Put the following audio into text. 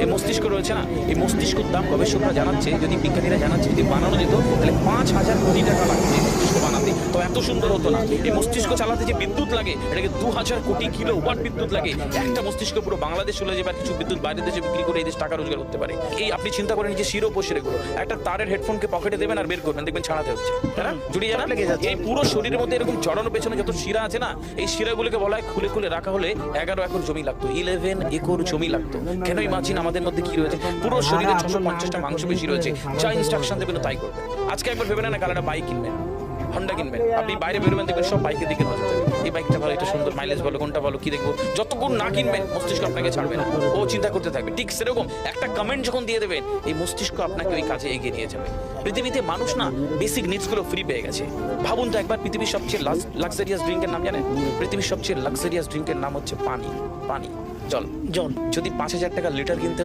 এই মস্তিষ্ক রয়েছে না, এই মস্তিষ্কের দাম গবেষকরা জানাচ্ছে, যদি বিজ্ঞানীরা জানাচ্ছে, যদি বানানো যেত তাহলে 5,000 কোটি টাকা লাগবে এই মস্তিষ্ক বানাতে। তো এত সুন্দর হতো না। এই মস্তিষ্ক চালাতে যে বিদ্যুৎ লাগে, এটাকে 2,000 কোটি কিলো ওয়াট বিদ্যুৎ লাগে। একটা মস্তিষ্ক পুরো বাংলাদেশ চলে যাবে, আর কিছু বিদ্যুৎ বাইরের দেশে বিক্রি করে এই দেশ টাকা রোজগার করতে পারে। এই আপনি চিন্তা করেন যে শিরোপশিরেগুলো, একটা তারের হেডফোনকে পকেটে দেবেন আর বের করবেন, দেখবেন ছাড়াতে হচ্ছে, তাই না? জুড়িয়ে জানা লেগে যাচ্ছে। এই পুরো শরীরের মধ্যে এরকম জড়ানো পেছনে যত শিরা আছে না, এই শিরাগুলোকে বলা হয় খুলে খুলে রাখা হলে 11 একর জমি লাগতো, 11 একর জমি লাগতো। কেন ইমাজিন আমাদের মধ্যে কি রয়েছে, পুরো শরীরে 650টা মাংস বেশি রয়েছে, যা ইনস্ট্রাকশন দেবেন তাই করবে। আজকে একবার ভেবে না কাল একটা বাইক কিনবেন, হন্ডা কিনবেন, আপনি বাইরে বেরোবেন দেখবেন সব বাইকের দিকে নজর দেবে, এই বাইকটা ভালো, এটা সুন্দর, মাইলেজ ভালো, কোনটা ভালো, কি দেখবো। যতক্ষণ না কিনবেন মস্তিষ্ক আপনাকে ছাড়বে না, ও চিন্তা করতে থাকবে। ঠিক সেরকম একটা কমেন্ট যখন দিয়ে দেবেন, এই মস্তিষ্ক আপনাকে ওই কাজে এগিয়ে নিয়ে যাবে। পৃথিবীতে মানুষ না বেসিক নিডস গুলো ফ্রি পেয়ে গেছে। ভাবুন তো একবার, পৃথিবীর সবচেয়ে লাক্সারিয়াস ড্রিঙ্কের নাম জানেন? পৃথিবীর সবচেয়ে লাক্সারিয়াস ড্রিঙ্কের নাম হচ্ছে পানি। পানি, জল। জল যদি 5,000 টাকা লিটার কিনতে